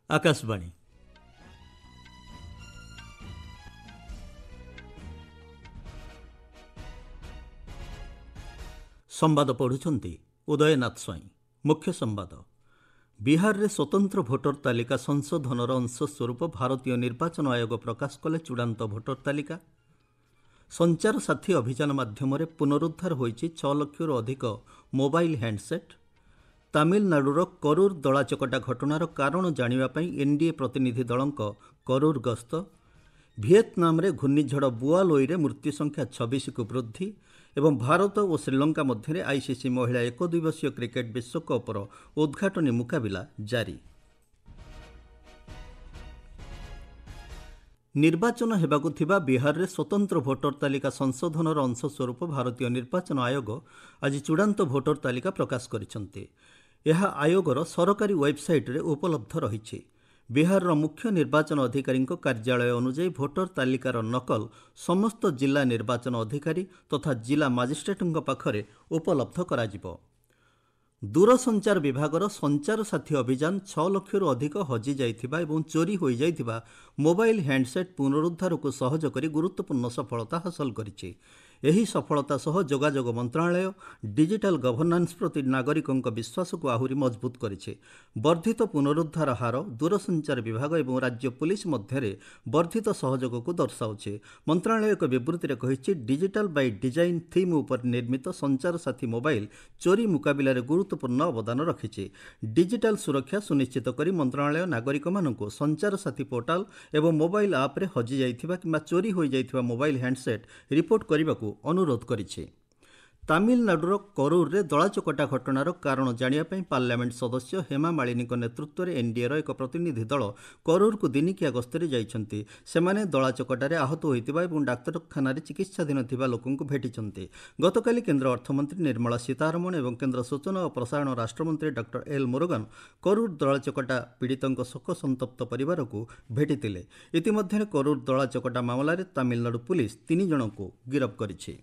आकाशवाणी संवाद पढ़ुंट उदयनाथ स्वाई। मुख्य संवाद बिहार रे स्वतंत्र भोटर तालिका संशोधनर अंशस्वरूप भारतीय निर्वाचन आयोग प्रकाश कले चूड़ांत भोटर तालिका। संचार साथी अभियान माध्यम पुनरुद्धार होईछि 6 लाख अधिक मोबाइल हैंडसेट। तमिलनाडुर करूर दलाचकटा घटनार कारण जानिबा एनडीए प्रतिनिधि दलंक करूर गस्त। ଭିଏତନାମ ରେ ଘୂର୍ଣ୍ଣିଝଡ଼ ବୁଆଲୋଇରେ ମୃତ୍ୟୁ ସଂଖ୍ୟା 26କୁ ବୃଦ୍ଧି ଏବଂ ଭାରତ ଓ ଶ୍ରୀଲଙ୍କା ମଧ୍ୟରେ ଆଇସିସି ମହିଳା ଏକଦିବସୀୟ କ୍ରିକେଟ ବିଶ୍ୱକପ୍ର ଉଦ୍ଘାଟନୀ ମୁକାବିଲା ଜାରି। ନିର୍ବାଚନ ହେବାକୁ ଥିବା ବିହାରରେ ସ୍ୱତନ୍ତ୍ର ଭୋଟର ତାଲିକା ସଂଶୋଧନର ଅଂଶସ୍ୱରୂପ ଭାରତୀୟ ନିର୍ବାଚନ ଆୟୋଗ ଆଜି ଚୂଡ଼ାନ୍ତ ଭୋଟର ତାଲିକା ପ୍ରକାଶ କରିଛନ୍ତି। ଏହା ଆୟୋଗର ସରକାରୀ ୱେବସାଇଟ୍ରେ ଉପଲବ୍ଧ ରହିଛି। ବିହାରର ମୁଖ୍ୟ ନିର୍ବାଚନ ଅଧିକାରୀଙ୍କ କାର୍ଯ୍ୟାଳୟ ଅନୁଯାୟୀ ଭୋଟର ତାଲିକାର ନକଲ ସମସ୍ତ ଜିଲ୍ଲା ନିର୍ବାଚନ ଅଧିକାରୀ ତଥା ଜିଲ୍ଲା ମାଜିଷ୍ଟ୍ରେଟଙ୍କ ପାଖରେ ଉପଲବ୍ଧ କରାଯିବ। ଦୂରସଞ୍ଚାର ବିଭାଗର ସଂଚାର ସାଥୀ ଅଭିଯାନ 6 ଲକ୍ଷରୁ ଅଧିକ ହଜିଯାଇଥିବା ଏବଂ ଚୋରି ହୋଇଯାଇଥିବା ମୋବାଇଲ ହ୍ୟାଣ୍ଡସେଟ୍ ପୁନରୁଦ୍ଧାରକୁ ସହଜ କରି ଗୁରୁତ୍ୱପୂର୍ଣ୍ଣ ସଫଳତା ହାସଲ କରିଛି। ଏହି ସଫଳତା ସହ ଯୋଗାଯୋଗ ମନ୍ତ୍ରଣାଳୟ ଡିଜିଟାଲ ଗଭର୍ଣ୍ଣାନ୍ସ ପ୍ରତି ନାଗରିକଙ୍କ ବିଶ୍ୱାସକୁ ଆହୁରି ମଜବୁତ କରିଛି। ବର୍ଦ୍ଧିତ ପୁନରୁଦ୍ଧାର ହାର ଦୂରସଞ୍ଚାର ବିଭାଗ ଏବଂ ରାଜ୍ୟ ପୁଲିସ ମଧ୍ୟରେ ବର୍ଦ୍ଧିତ ସହଯୋଗକୁ ଦର୍ଶାଉଛି। ମନ୍ତ୍ରଣାଳୟ ଏକ ବିବୃତ୍ତିରେ କହିଛି, ଡିଜିଟାଲ ବାଇ ଡିଜାଇନ୍ ଥିମ୍ ଉପରେ ନିର୍ମିତ ସଂଚାର ସାଥୀ ମୋବାଇଲ ଚୋରି ମୁକାବିଲାରେ ଗୁରୁତ୍ୱପୂର୍ଣ୍ଣ ଅବଦାନ ରଖିଛି। ଡିଜିଟାଲ ସୁରକ୍ଷା ସୁନିଶ୍ଚିତ କରି ମନ୍ତ୍ରଣାଳୟ ନାଗରିକମାନଙ୍କୁ ସଂଚାର ସାଥୀ ପୋର୍ଟାଲ ଏବଂ ମୋବାଇଲ ଆପ୍ରେ ହଜିଯାଇଥିବା କିମ୍ବା ଚୋରି ହୋଇଯାଇଥିବା ମୋବାଇଲ ହ୍ୟାଣ୍ଡସେଟ୍ ରିପୋର୍ଟ କରିବାକୁ ଅନୁରୋଧ କରିଛି। ତାମିଲନାଡୁର କରୂରରେ ଦଳାଚକଟା ଘଟଣାର କାରଣ ଜାଣିବା ପାଇଁ ପାର୍ଲାମେଣ୍ଟ ସଦସ୍ୟ ହେମା ମାଳିନୀଙ୍କ ନେତୃତ୍ୱରେ ଏନଡିଏର ଏକ ପ୍ରତିନିଧି ଦଳ କରୂରକୁ ଦିନିକିଆ ଗସ୍ତରେ ଯାଇଛନ୍ତି। ସେମାନେ ଦଳାଚକଟାରେ ଆହତ ହୋଇଥିବା ଏବଂ ଡାକ୍ତରଖାନାରେ ଚିକିତ୍ସାଧୀନ ଥିବା ଲୋକଙ୍କୁ ଭେଟିଛନ୍ତି। ଗତକାଲି କେନ୍ଦ୍ର ଅର୍ଥମନ୍ତ୍ରୀ ନିର୍ମଳା ସୀତାରମଣ ଏବଂ କେନ୍ଦ୍ର ସୂଚନା ଓ ପ୍ରସାରଣ ରାଷ୍ଟ୍ରମନ୍ତ୍ରୀ ଡକ୍ଟର ଏଲ୍ ମୁରୁଗାନ୍ କରୂର ଦଳାଚକଟା ପୀଡ଼ିତଙ୍କ ଶୋକସନ୍ତପ୍ତ ପରିବାରକୁ ଭେଟିଥିଲେ। ଇତିମଧ୍ୟରେ କରୂର ଦଳାଚକଟା ମାମଲାରେ ତାମିଲନାଡୁ ପୁଲିସ 3 ଜଣଙ୍କୁ ଗିରଫ କରିଛି।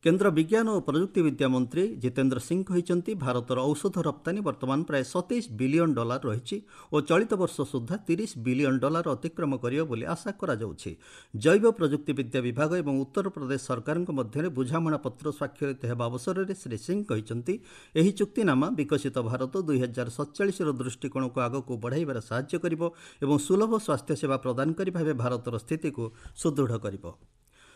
କେନ୍ଦ୍ର ବିଜ୍ଞାନ ଓ ପ୍ରଯୁକ୍ତି ବିଦ୍ୟା ମନ୍ତ୍ରୀ ଜିତେନ୍ଦ୍ର ସିଂ କହିଛନ୍ତି, ଭାରତର ଔଷଧ ରପ୍ତାନୀ ବର୍ତ୍ତମାନ ପ୍ରାୟ $27 ବିଲିୟନ ରହିଛି ଓ ଚଳିତ ବର୍ଷ ସୁଦ୍ଧା $30 ବିଲିୟନ ଅତିକ୍ରମ କରିବ ବୋଲି ଆଶା କରାଯାଉଛି। ଜୈବ ପ୍ରଯୁକ୍ତି ବିଦ୍ୟା ବିଭାଗ ଏବଂ ଉତ୍ତରପ୍ରଦେଶ ସରକାରଙ୍କ ମଧ୍ୟରେ ବୁଝାମଣାପତ୍ର ସ୍ୱାକ୍ଷରିତ ହେବା ଅବସରରେ ଶ୍ରୀ ସିଂ କହିଛନ୍ତି, ଏହି ଚୁକ୍ତିନାମା ବିକଶିତ ଭାରତ 2047ର ଦୃଷ୍ଟିକୋଣକୁ ଆଗକୁ ବଢ଼ାଇବାରେ ସାହାଯ୍ୟ କରିବ ଏବଂ ସୁଲଭ ସ୍ୱାସ୍ଥ୍ୟସେବା ପ୍ରଦାନକାରୀ ଭାବେ ଭାରତର ସ୍ଥିତିକୁ ସୁଦୃଢ଼ କରିବ।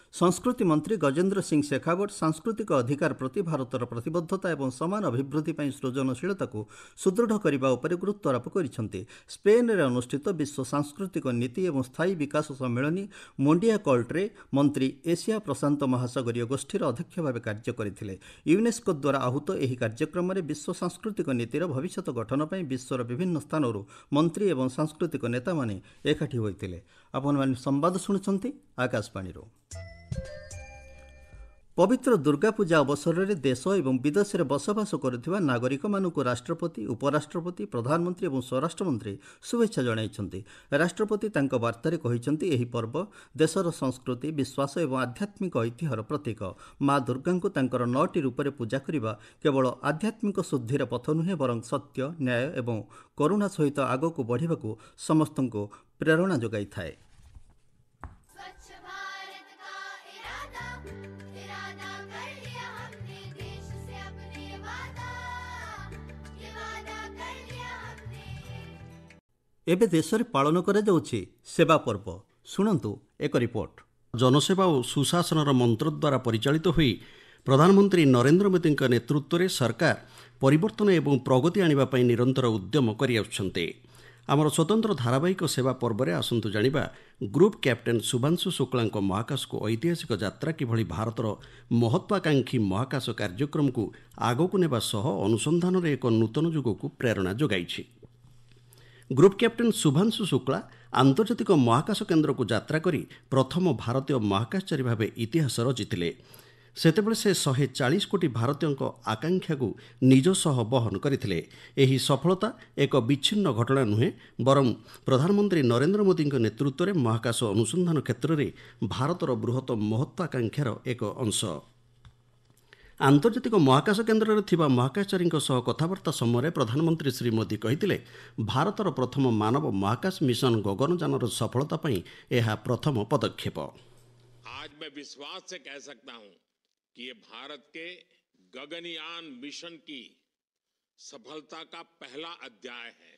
ସଂସ୍କୃତି ମନ୍ତ୍ରୀ ଗଜେନ୍ଦ୍ର ସିଂ ଶେଖାୱତ ସାଂସ୍କୃତିକ ଅଧିକାର ପ୍ରତି ଭାରତର ପ୍ରତିବଦ୍ଧତା ଏବଂ ସମାନ ଅଭିବୃଦ୍ଧି ପାଇଁ ସୃଜନଶୀଳତାକୁ ସୁଦୃଢ଼ କରିବା ଉପରେ ଗୁରୁତ୍ୱାରୋପ କରିଛନ୍ତି। ସ୍ପେନ୍ରେ ଅନୁଷ୍ଠିତ ବିଶ୍ୱ ସାଂସ୍କୃତିକ ନୀତି ଏବଂ ସ୍ଥାୟୀ ବିକାଶ ସମ୍ମିଳନୀ ମୋଣ୍ଡିଆକଲ୍ଟରେ ମନ୍ତ୍ରୀ ଏସିଆ ପ୍ରଶାନ୍ତ ମହାସାଗରୀୟ ଗୋଷ୍ଠୀର ଅଧ୍ୟକ୍ଷ ଭାବେ କାର୍ଯ୍ୟ କରିଥିଲେ। ୟୁନେସ୍କୋ ଦ୍ୱାରା ଆହୁତ ଏହି କାର୍ଯ୍ୟକ୍ରମରେ ବିଶ୍ୱ ସାଂସ୍କୃତିକ ନୀତିର ଭବିଷ୍ୟତ ଗଠନ ପାଇଁ ବିଶ୍ୱର ବିଭିନ୍ନ ସ୍ଥାନରୁ ମନ୍ତ୍ରୀ ଏବଂ ସାଂସ୍କୃତିକ ନେତାମାନେ ଏକାଠି ହୋଇଥିଲେ। ଆପଣମାନେ ସମ୍ବାଦ ଶୁଣୁଛନ୍ତି ଆକାଶବାଣୀରୁ। ପବିତ୍ର ଦୁର୍ଗାପୂଜା ଅବସରରେ ଦେଶ ଏବଂ ବିଦେଶରେ ବସବାସ କରୁଥିବା ନାଗରିକମାନଙ୍କୁ ରାଷ୍ଟ୍ରପତି, ଉପରାଷ୍ଟ୍ରପତି, ପ୍ରଧାନମନ୍ତ୍ରୀ ଏବଂ ସ୍ୱରାଷ୍ଟ୍ରମନ୍ତ୍ରୀ ଶୁଭେଚ୍ଛା ଜଣାଇଛନ୍ତି। ରାଷ୍ଟ୍ରପତି ତାଙ୍କ ବାର୍ତ୍ତାରେ କହିଛନ୍ତି, ଏହି ପର୍ବ ଦେଶର ସଂସ୍କୃତି, ବିଶ୍ୱାସ ଏବଂ ଆଧ୍ୟାତ୍ମିକ ଐତିହ୍ୟର ପ୍ରତୀକ। ମା ଦୁର୍ଗାଙ୍କୁ ତାଙ୍କର 9ଟି ରୂପରେ ପୂଜା କରିବା କେବଳ ଆଧ୍ୟାତ୍ମିକ ଶୁଦ୍ଧିର ପଥ ନୁହେଁ, ବରଂ ସତ୍ୟ, ନ୍ୟାୟ ଏବଂ କରୁଣା ସହିତ ଆଗକୁ ବଢ଼ିବାକୁ ସମସ୍ତଙ୍କୁ ପ୍ରେରଣା ଯୋଗାଇଥାଏ। ଏବେ ଦେଶରେ ପାଳନ କରାଯାଉଛି ସେବା ପର୍ବ। ଶୁଣନ୍ତୁ ଏକ ରିପୋର୍ଟ। ଜନସେବା ଓ ସୁଶାସନର ମନ୍ତ୍ର ଦ୍ୱାରା ପରିଚାଳିତ ହୋଇ ପ୍ରଧାନମନ୍ତ୍ରୀ ନରେନ୍ଦ୍ର ମୋଦିଙ୍କ ନେତୃତ୍ୱରେ ସରକାର ପରିବର୍ତ୍ତନ ଏବଂ ପ୍ରଗତି ଆଣିବା ପାଇଁ ନିରନ୍ତର ଉଦ୍ୟମ କରିଆସୁଛନ୍ତି। ଆମର ସ୍ୱତନ୍ତ୍ର ଧାରାବାହିକ ସେବା ପର୍ବରେ ଆସନ୍ତୁ ଜାଣିବା, ଗ୍ରୁପ୍ କ୍ୟାପ୍ଟେନ୍ ଶୁଭାଂଶୁ ଶୁକ୍ଳାଙ୍କ ମହାକାଶକୁ ଐତିହାସିକ ଯାତ୍ରା କିଭଳି ଭାରତର ମହତ୍ୱାକାଂକ୍ଷୀ ମହାକାଶ କାର୍ଯ୍ୟକ୍ରମକୁ ଆଗକୁ ନେବା ସହ ଅନୁସନ୍ଧାନରେ ଏକ ନୂତନ ଯୁଗକୁ ପ୍ରେରଣା ଯୋଗାଇଛି। ଗ୍ରୁପ୍ କ୍ୟାପ୍ଟେନ୍ ଶୁଭାଂଶୁ ଶୁକ୍ଳା ଆନ୍ତର୍ଜାତିକ ମହାକାଶ କେନ୍ଦ୍ରକୁ ଯାତ୍ରା କରି ପ୍ରଥମ ଭାରତୀୟ ମହାକାଶଚାରୀ ଭାବେ ଇତିହାସ ରଚିଥିଲେ। ସେତେବେଳେ ସେ 140 କୋଟି ଭାରତୀୟଙ୍କ ଆକାଂକ୍ଷାକୁ ନିଜ ସହ ବହନ କରିଥିଲେ। ଏହି ସଫଳତା ଏକ ବିଚ୍ଛିନ୍ନ ଘଟଣା ନୁହେଁ, ବରଂ ପ୍ରଧାନମନ୍ତ୍ରୀ ନରେନ୍ଦ୍ର ମୋଦିଙ୍କ ନେତୃତ୍ୱରେ ମହାକାଶ ଅନୁସନ୍ଧାନ କ୍ଷେତ୍ରରେ ଭାରତର ବୃହତ ମହତ୍ୱାକାଂକ୍ଷାର ଏକ ଅଂଶ। ଆନ୍ତର୍ଜାତିକ ମହାକାଶ କେନ୍ଦ୍ରରେ ଥିବା ମହାକାଶଚାରୀଙ୍କ ସହ କଥାବାର୍ତ୍ତା ସମୟରେ ପ୍ରଧାନମନ୍ତ୍ରୀ ଶ୍ରୀ ମୋଦି କହିଥିଲେ ଭାରତର ପ୍ରଥମ ମାନବ ମହାକାଶ ମିଶନ ଗଗନଯାନର ସଫଳତା ପାଇଁ ଏହା ପ୍ରଥମ ପଦକ୍ଷେପ। आज मैं विश्वास से कह सकता हूं कि ये भारत के गगनयान मिशन की सफलता का पहला अध्याय है।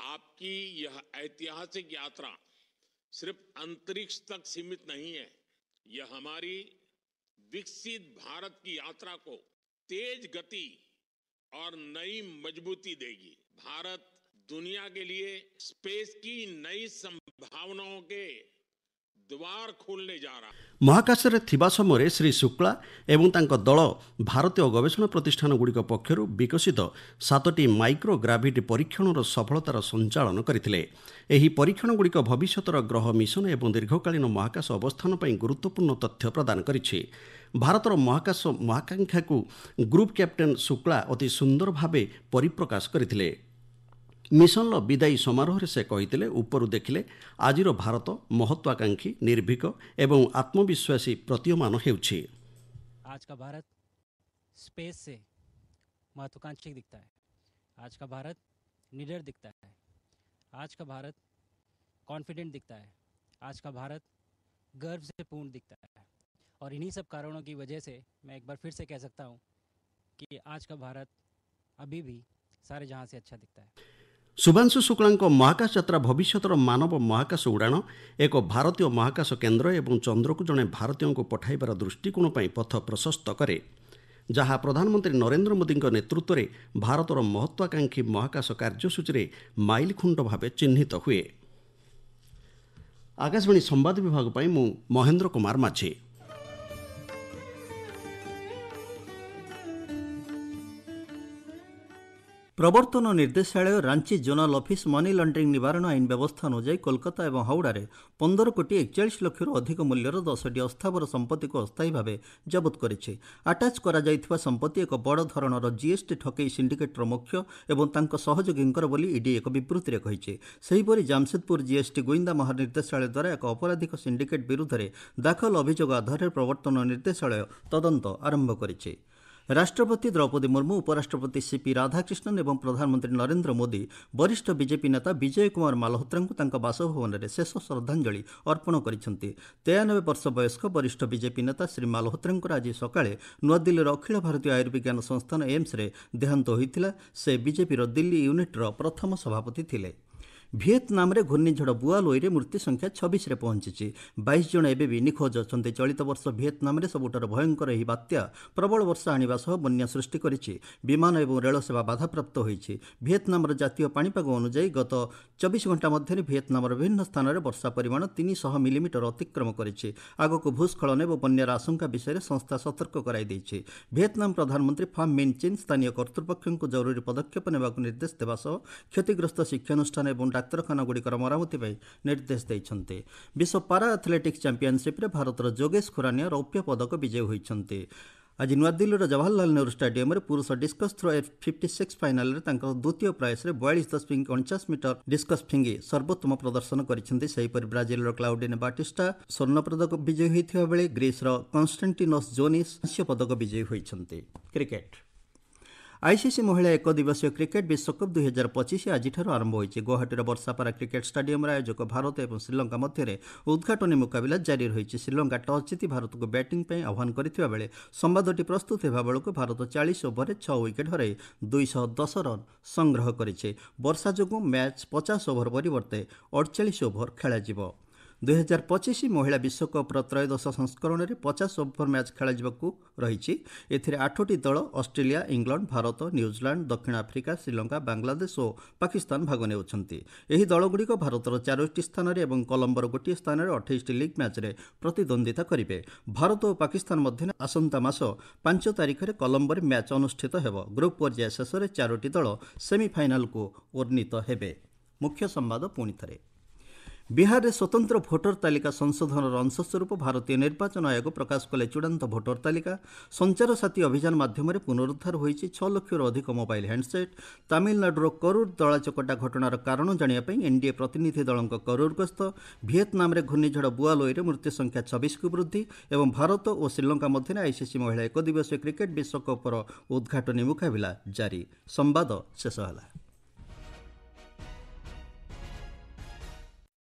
आपकी यह ऐतिहासिक यात्रा सिर्फ अंतरिक्ष तक सीमित नहीं है, यह हमारी विकसित भारत की यात्रा को तेज गति और नई मजबूती देगी। भारत दुनिया के लिए स्पेस की नई संभावनाओं के द्वार खोलने जा रहा है। ମହାକାଶରେ ଥିବା ସମୟରେ ଶ୍ରୀ ଶୁକ୍ଲା ଏବଂ ତାଙ୍କ ଦଳ ଭାରତୀୟ ଗବେଷଣା ପ୍ରତିଷ୍ଠାନଗୁଡ଼ିକ ପକ୍ଷରୁ ବିକଶିତ 7ଟି ମାଇକ୍ରୋଗ୍ରାଭିଟି ପରୀକ୍ଷଣର ସଫଳତାର ସଞ୍ଚାଳନ କରିଥିଲେ। ଏହି ପରୀକ୍ଷଣଗୁଡ଼ିକ ଭବିଷ୍ୟତର ଗ୍ରହ ମିଶନ ଏବଂ ଦୀର୍ଘକାଳୀନ ମହାକାଶ ଅବସ୍ଥାନ ପାଇଁ ଗୁରୁତ୍ୱପୂର୍ଣ୍ଣ ତଥ୍ୟ ପ୍ରଦାନ କରିଛି। ଭାରତର ମହାକାଶ ମହାକାଂକ୍ଷାକୁ ଗ୍ରୁପ୍ କ୍ୟାପ୍ଟେନ୍ ଶୁକ୍ଲା ଅତି ସୁନ୍ଦର ଭାବେ ପରିପ୍ରକାଶ କରିଥିଲେ। ମିଶନର ବିଦାୟୀ ସମାରୋହରେ ସେ କହିଥିଲେ, ଉପରୁ ଦେଖିଲେ ଆଜିର ଭାରତ ମହତ୍ୱାକାଂକ୍ଷୀ, ନିର୍ଭୀକ ଏବଂ ଆତ୍ମବିଶ୍ୱାସୀ ପ୍ରତୀୟମାନ ହେଉଛି। आज का भारत स्पेस से महत्वाकांक्षी दिखता है। आज का भारत निडर दिखता है। आज का भारत कॉन्फिडेंट दिखता है। आज का भारत गर्व से पूर्ण दिखता है। और इन्हीं सब कारणों की वजह से मैं एक बार फिर से कह सकता हूँ कि आज का भारत अभी भी सारे जहाँ से अच्छा दिखता है। ଶୁଭାଂଶୁ ଶୁକ୍ଲାଙ୍କ ମହାକାଶ ଯାତ୍ରା ଭବିଷ୍ୟତର ମାନବ ମହାକାଶ ଉଡ଼ାଣ, ଏକ ଭାରତୀୟ ମହାକାଶ କେନ୍ଦ୍ର ଏବଂ ଚନ୍ଦ୍ରକୁ ଜଣେ ଭାରତୀୟଙ୍କୁ ପଠାଇବାର ଦୃଷ୍ଟିକୋଣ ପାଇଁ ପଥ ପ୍ରଶସ୍ତ କରେ, ଯାହା ପ୍ରଧାନମନ୍ତ୍ରୀ ନରେନ୍ଦ୍ର ମୋଦିଙ୍କ ନେତୃତ୍ୱରେ ଭାରତର ମହତ୍ୱାକାଂକ୍ଷୀ ମହାକାଶ କାର୍ଯ୍ୟସୂଚୀରେ ମାଇଲଖୁଣ୍ଟ ଭାବେ ଚିହ୍ନିତ ହୁଏ। ଆକାଶବାଣୀ ସମ୍ବାଦ ବିଭାଗ ପାଇଁ ମୁଁ ମହେନ୍ଦ୍ର କୁମାର ମାଝୀ। ପ୍ରବର୍ତ୍ତନ ନିର୍ଦ୍ଦେଶାଳୟ Ranchi zonal office money laundering ନିବାରଣ ଆଇନ ବ୍ୟବସ୍ଥା ଅନୁଯାୟୀ କୋଲକାତା ଏବଂ ହାଉଡ଼ାରେ 15 କୋଟି 41 ଲକ୍ଷରୁ ଅଧିକ ମୂଲ୍ୟର 10ଟି ଅସ୍ଥାବର ସମ୍ପତ୍ତିକୁ ଅସ୍ଥାୟୀ ଭାବେ ଜବତ କରିଛି। ଆଟାଚ୍ କରାଯାଇଥିବା ସମ୍ପତ୍ତି ଏକ ବଡ଼ ଧରଣର ଜିଏସ୍ଟି ଠକେଇ ସିଣ୍ଡିକେଟ୍ର ମୁଖ୍ୟ ଏବଂ ତାଙ୍କ ସହଯୋଗୀଙ୍କର ବୋଲି ଇଡି ଏକ ବିବୃତ୍ତିରେ କହିଛି। ସେହିପରି ଜାମଶେଦପୁର ଜିଏସ୍ଟି ଗୁଇନ୍ଦା ମହାନିର୍ଦ୍ଦେଶାଳୟ ଦ୍ୱାରା ଏକ ଅପରାଧିକ ସିଣ୍ଡିକେଟ୍ ବିରୁଦ୍ଧରେ ଦାଖଲ ଅଭିଯୋଗ ଆଧାରରେ ପ୍ରବର୍ତ୍ତନ ନିର୍ଦ୍ଦେଶାଳୟ ତଦନ୍ତ ଆରମ୍ଭ କରିଛି। ରାଷ୍ଟ୍ରପତି ଦ୍ରୌପଦୀ ମୁର୍ମୁ, ଉପରାଷ୍ଟ୍ରପତି ସିପି ରାଧାକ୍ରିଷ୍ଣନ୍ ଏବଂ ପ୍ରଧାନମନ୍ତ୍ରୀ ନରେନ୍ଦ୍ର ମୋଦି ବରିଷ୍ଠ ବିଜେପି ନେତା ବିଜୟ କୁମାର ମାଲହୋତ୍ରାଙ୍କୁ ତାଙ୍କ ବାସଭବନରେ ଶେଷ ଶ୍ରଦ୍ଧାଞ୍ଜଳି ଅର୍ପଣ କରିଛନ୍ତି। 93 ବର୍ଷ ବୟସ୍କ ବରିଷ୍ଠ ବିଜେପି ନେତା ଶ୍ରୀ ମାଲହୋତ୍ରାଙ୍କର ଆଜି ସକାଳେ ନୂଆଦିଲ୍ଲୀର ଅଖିଳ ଭାରତୀୟ ଆୟୁର୍ବିଜ୍ଞାନ ସଂସ୍ଥାନ ଏମ୍ସରେ ଦେହାନ୍ତ ହୋଇଥିଲା। ସେ ବିଜେପିର ଦିଲ୍ଲୀ ୟୁନିଟ୍ର ପ୍ରଥମ ସଭାପତି ଥିଲେ। ଭିଏତନାମରେ ଘୂର୍ଣ୍ଣିଝଡ଼ ବୁଆଲୋଇରେ ମୃତ୍ୟୁ ସଂଖ୍ୟା 26ରେ ପହଞ୍ଚିଛି। 22 ଜଣ ଏବେ ବି ନିଖୋଜ ଅଛନ୍ତି। ଚଳିତ ବର୍ଷ ଭିଏତନାମରେ ସବୁଠାରୁ ଭୟଙ୍କର ଏହି ବାତ୍ୟା ପ୍ରବଳ ବର୍ଷା ଆଣିବା ସହ ବନ୍ୟା ସୃଷ୍ଟି କରିଛି। ବିମାନ ଏବଂ ରେଳ ସେବା ବାଧାପ୍ରାପ୍ତ ହୋଇଛି। ଭିଏତନାମର ଜାତୀୟ ପାଣିପାଗ ଅନୁଯାୟୀ ଗତ 24 ଘଣ୍ଟା ମଧ୍ୟରେ ଭିଏତନାମର ବିଭିନ୍ନ ସ୍ଥାନରେ ବର୍ଷା ପରିମାଣ 300 ମିଲିମିଟର ଅତିକ୍ରମ କରିଛି। ଆଗକୁ ଭୂସ୍ଖଳନ ଏବଂ ବନ୍ୟାର ଆଶଙ୍କା ବିଷୟରେ ସଂସ୍ଥା ସତର୍କ କରାଇ ଦେଇଛି। ଭିଏତନାମ ପ୍ରଧାନମନ୍ତ୍ରୀ ଫାମ୍ ମିନ୍ ଚିନ୍ ସ୍ଥାନୀୟ କର୍ତ୍ତୃପକ୍ଷଙ୍କୁ ଜରୁରୀ ପଦକ୍ଷେପ ନେବାକୁ ନିର୍ଦ୍ଦେଶ ଦେବା ସହ କ୍ଷତିଗ୍ରସ୍ତ ଶିକ୍ଷାନୁଷ୍ଠାନ ଏବଂ ଡାକ୍ତରଖାନାଗୁଡ଼ିକର ମରାମତି ପାଇଁ ନିର୍ଦ୍ଦେଶ ଦେଇଛନ୍ତି। ବିଶ୍ୱ ପାରା ଆଥଲେଟିକ୍ସ ଚାମ୍ପିୟନସିପ୍ରେ ଭାରତର ଯୋଗେଶ ଖୁରାନିଆ ରୌପ୍ୟ ପଦକ ବିଜୟୀ ହୋଇଛନ୍ତି। ଆଜି ନୂଆଦିଲ୍ଲୀର ଜବାହରଲାଲ ନେହେରୁ ଷ୍ଟାଡିୟମରେ ପୁରୁଷ ଡିସ୍କସ୍ ଥ୍ରୋ F56 ଫାଇନାଲରେ ତାଙ୍କର ଦ୍ୱିତୀୟ ପ୍ରୟାସରେ 42.49 ମିଟର ଡିସ୍କସ୍ ଫିଙ୍ଗି ସର୍ବୋତ୍ତମ ପ୍ରଦର୍ଶନ କରିଛନ୍ତି। ସେହିପରି ବ୍ରାଜିଲର କ୍ଲାଉଡିନେ ବାଟିଷ୍ଟା ସ୍ୱର୍ଣ୍ଣ ପଦକ ବିଜୟୀ ହୋଇଥିବା ବେଳେ ଗ୍ରୀସର କନଷ୍ଟାଣ୍ଟିନୋସ୍ ଜୋନିସ୍ କାଂସ୍ୟ ପଦକ ବିଜୟୀ ହୋଇଛନ୍ତି। କ୍ରିକେଟ୍। ଆଇସିସି ମହିଳା ଏକ ଦିବସୀୟ କ୍ରିକେଟ୍ ବିଶ୍ୱକପ୍ 2025 ଆଜିଠାରୁ ଆରମ୍ଭ ହୋଇଛି। ଗୌହାଟୀର ବର୍ଷାପାରା କ୍ରିକେଟ୍ ଷ୍ଟାଡିୟମରେ ଆୟୋଜକ ଭାରତ ଏବଂ ଶ୍ରୀଲଙ୍କା ମଧ୍ୟରେ ଉଦ୍ଘାଟନୀ ମୁକାବିଲା ଜାରି ରହିଛି। ଶ୍ରୀଲଙ୍କା ଟସ୍ ଜିତି ଭାରତକୁ ବ୍ୟାଟିଂ ପାଇଁ ଆହ୍ୱାନ କରିଥିବା ବେଳେ ସମ୍ବାଦଟି ପ୍ରସ୍ତୁତ ହେବା ବେଳକୁ ଭାରତ 40 ଓଭରରେ 6 ୱିକେଟ୍ ହରାଇ 210 ରନ୍ ସଂଗ୍ରହ କରିଛି। ବର୍ଷା ଯୋଗୁଁ ମ୍ୟାଚ୍ 50 ଓଭର ପରିବର୍ତ୍ତେ 48 ଓଭର ଖେଳାଯିବ। 2025 ମହିଳା ବିଶ୍ୱକପ୍ର ତ୍ରୟୋଦଶ ସଂସ୍କରଣରେ 50 ଓଭର ମ୍ୟାଚ୍ ଖେଳାଯିବାକୁ ରହିଛି। ଏଥିରେ 8ଟି ଦଳ ଅଷ୍ଟ୍ରେଲିଆ, ଇଂଲଣ୍ଡ, ଭାରତ, ନ୍ୟୁଜିଲାଣ୍ଡ, ଦକ୍ଷିଣ ଆଫ୍ରିକା, ଶ୍ରୀଲଙ୍କା, ବାଂଲାଦେଶ ଓ ପାକିସ୍ତାନ ଭାଗ ନେଉଛନ୍ତି। ଏହି ଦଳଗୁଡ଼ିକ ଭାରତର 4ଟି ସ୍ଥାନରେ ଏବଂ କଲମ୍ବୋର ଗୋଟିଏ ସ୍ଥାନରେ 28ଟି ଲିଗ୍ ମ୍ୟାଚ୍ରେ ପ୍ରତିଦ୍ୱନ୍ଦ୍ୱିତା କରିବେ। ଭାରତ ଓ ପାକିସ୍ତାନ ମଧ୍ୟରେ ଆସନ୍ତା ମାସ 5 ତାରିଖରେ କଲମ୍ବୋରେ ମ୍ୟାଚ୍ ଅନୁଷ୍ଠିତ ହେବ। ଗ୍ରୁପ୍ ପର୍ଯ୍ୟାୟ ଶେଷରେ 4ଟି ଦଳ ସେମିଫାଇନାଲକୁ ଉନ୍ନୀତ ହେବେ। ମୁଖ୍ୟ ସମ୍ବାଦ ପୁଣି ଥରେ। ବିହାରରେ ସ୍ୱତନ୍ତ୍ର ଭୋଟର ତାଲିକା ସଂଶୋଧନର ଅଂଶସ୍ୱରୂପ ଭାରତୀୟ ନିର୍ବାଚନ ଆୟୋଗ ପ୍ରକାଶ କଲେ ଚୂଡ଼ାନ୍ତ ଭୋଟର ତାଲିକା। ସଞ୍ଚାର ସାଥୀ ଅଭିଯାନ ମାଧ୍ୟମରେ ପୁନରୁଦ୍ଧାର ହୋଇଛି 6 ଲକ୍ଷରୁ ଅଧିକ ମୋବାଇଲ୍ ହ୍ୟାଣ୍ଡସେଟ୍। ତାମିଲନାଡୁର କରୁର ଦଳାଚକଟା ଘଟଣାର କାରଣ ଜାଣିବା ପାଇଁ ଏନ୍ଡିଏ ପ୍ରତିନିଧି ଦଳଙ୍କ କରୁର ଗସ୍ତ। ଭିଏତନାମରେ ଘୂର୍ଣ୍ଣିଝଡ଼ ବୁଆଲୋଇରେ ମୃତ୍ୟୁ ସଂଖ୍ୟା 26କୁ ବୃଦ୍ଧି ଏବଂ ଭାରତ ଓ ଶ୍ରୀଲଙ୍କା ମଧ୍ୟରେ ଆଇସିସି ମହିଳା ଏକଦିବସୀୟ କ୍ରିକେଟ୍ ବିଶ୍ୱକପ୍ର ଉଦ୍ଘାଟନୀ ମୁକାବିଲା ଜାରି। ସମ୍ବାଦ ଶେଷ ହେଲା।